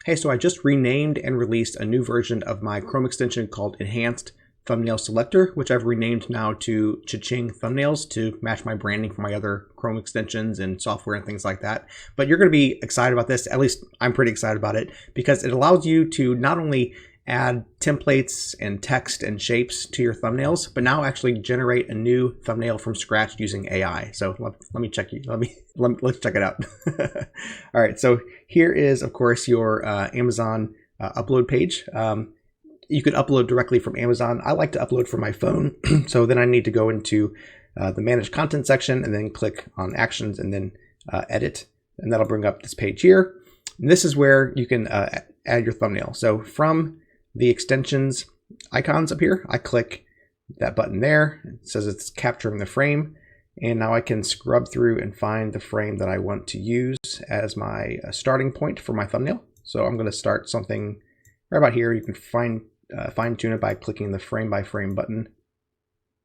Hey, so I just renamed and released a new version of my Chrome extension called Enhanced Thumbnail Selector, which I've renamed now to Cha-Ching Thumbnails to match my branding for my other Chrome extensions and software and things like that. But you're going to be excited about this, at least I'm pretty excited about it, because it allows you to not only add templates and text and shapes to your thumbnails, but now actually generate a new thumbnail from scratch using AI. So let me check you. Let's check it out. All right. So here is, of course, your Amazon upload page. You could upload directly from Amazon. I like to upload from my phone. So then I need to go into the manage content section and then click on actions and then edit. And that'll bring up this page here. And this is where you can add your thumbnail. So from the extensions icons up here, I click that button there. It says it's capturing the frame. And now I can scrub through and find the frame that I want to use as my starting point for my thumbnail. So I'm going to start something right about here. You can fine tune it by clicking the frame by frame button.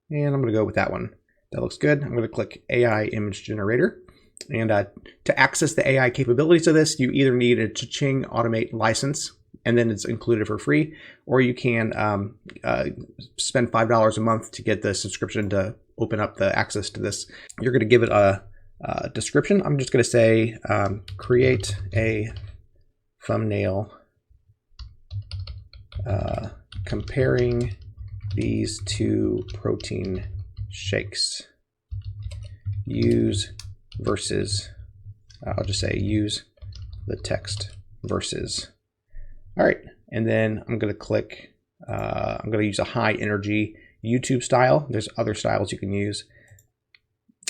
And I'm going to go with that one. That looks good. I'm going to click AI image generator. And to access the AI capabilities of this, you either need a Cha-Ching Automate license, and then it's included for free, or you can spend $5 a month to get the subscription to open up the access to this. You're going to give it a description. I'm just going to say create a thumbnail comparing these two protein shakes. Use versus, I'll just say use the text versus. All right, and then I'm going to click, I'm going to use a high energy YouTube style. There's other styles you can use.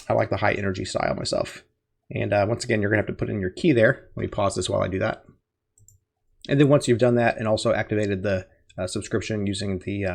I like the high energy style myself. And once again, you're going to have to put in your key there. Let me pause this while I do that. And then once you've done that and also activated the subscription using the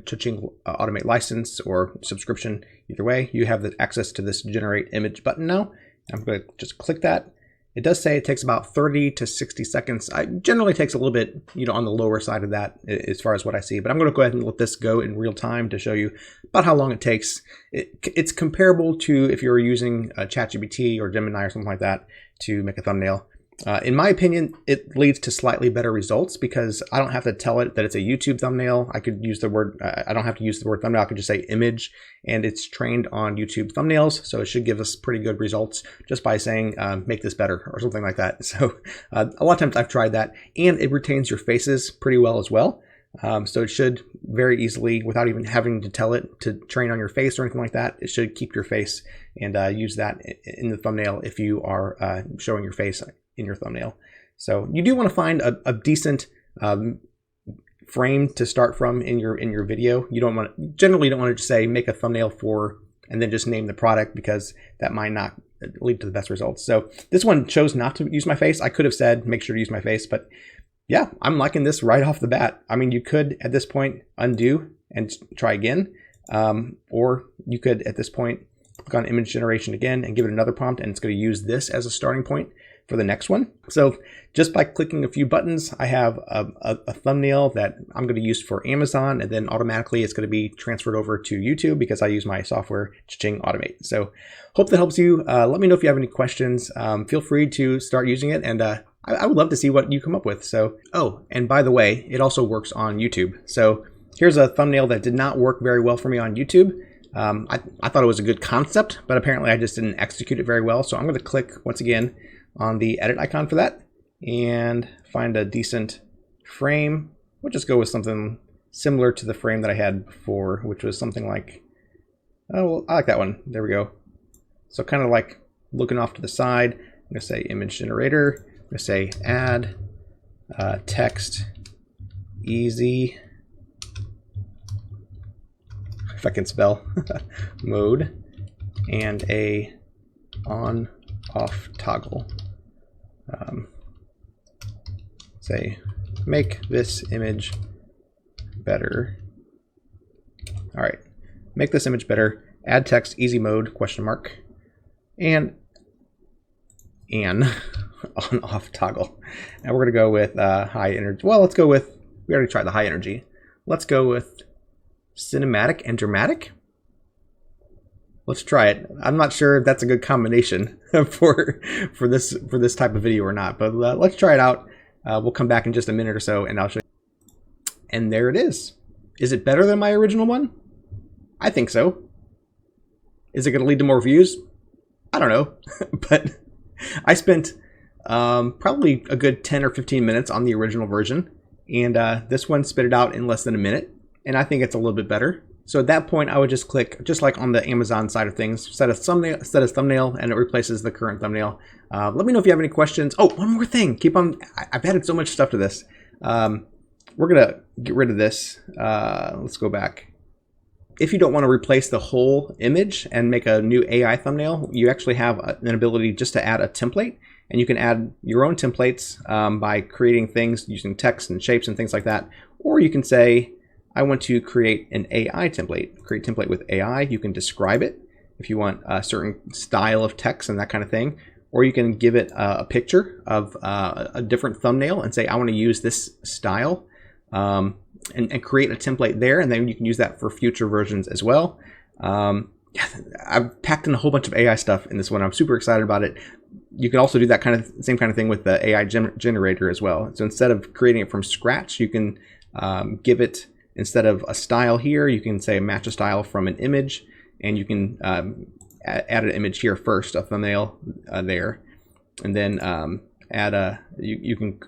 Cha-Ching Automate license or subscription, either way, you have the access to this generate image button now. I'm going to just click that. It does say it takes about 30 to 60 seconds. It generally takes a little bit, on the lower side of that as far as what I see, but I'm going to go ahead and let this go in real time to show you about how long it takes. It's comparable to if you're using ChatGPT or Gemini or something like that to make a thumbnail. In my opinion, it leads to slightly better results because I don't have to tell it that it's a YouTube thumbnail. I could use the word, I don't have to use the word thumbnail. I could just say image, and it's trained on YouTube thumbnails. So it should give us pretty good results just by saying, make this better or something like that. So a lot of times I've tried that, and it retains your faces pretty well as well. So it should very easily, without even having to tell it to train on your face or anything like that, it should keep your face and use that in the thumbnail if you are showing your face in your thumbnail. So you do want to find a decent frame to start from in your video. You generally don't want to just say make a thumbnail for and then just name the product, because that might not lead to the best results. So this one chose not to use my face. I could have said make sure to use my face, but yeah, I'm liking this right off the bat. I mean, you could at this point undo and try again, or you could at this point click on image generation again and give it another prompt, and it's going to use this as a starting point for the next one. So just by clicking a few buttons, I have a thumbnail that I'm going to use for Amazon, and then automatically it's going to be transferred over to YouTube because I use my software Cha-Ching Automate. So hope that helps you. Let me know if you have any questions. Feel free to start using it, and I would love to see what you come up with. So, oh, and by the way, it also works on YouTube. So here's a thumbnail that did not work very well for me on YouTube. I thought it was a good concept, but apparently I just didn't execute it very well. So I'm going to click once again on the edit icon for that and find a decent frame. We'll just go with something similar to the frame that I had before, which was something like, oh, well, I like that one. There we go. So kind of like looking off to the side. I'm going to say image generator. I'm going to say add text easy, if I can spell, mode, and a on off toggle. Say make this image better. All right, make this image better, add text easy mode question mark, and on off toggle. And we're gonna go with high energy. Well, let's go with, we already tried the high energy. Let's go with cinematic and dramatic. Let's try it. I'm not sure if that's a good combination for this type of video or not, but let's try it out. We'll come back in just a minute or so and I'll show you. And there it is. Is it better than my original one? I think so. Is it going to lead to more views? I don't know. But I spent probably a good 10 or 15 minutes on the original version. And this one spit it out in less than a minute. And I think it's a little bit better. So at that point, I would just click, just like on the Amazon side of things, set a thumbnail, and it replaces the current thumbnail. Let me know if you have any questions. Oh, one more thing. Keep on. I've added so much stuff to this. We're going to get rid of this. Let's go back. If you don't want to replace the whole image and make a new AI thumbnail, you actually have an ability just to add a template. And you can add your own templates by creating things using text and shapes and things like that. Or you can say, I want to create an AI template. Create template with AI. You can describe it if you want a certain style of text and that kind of thing. Or you can give it a picture of a different thumbnail and say, I want to use this style. And create a template there, and then you can use that for future versions as well. I've packed in a whole bunch of AI stuff in this one. I'm super excited about it. You can also do that same kind of thing with the AI generator as well. So instead of creating it from scratch, you can give it, instead of a style here, you can say match a style from an image, and you can add an image here first, a thumbnail there, and then you can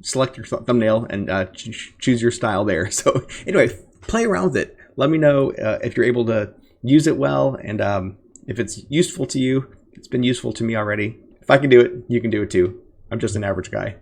select your thumbnail and choose your style there. So anyway, play around with it. Let me know if you're able to use it well, and if it's useful to you. It's been useful to me already. If I can do it, you can do it too. I'm just an average guy.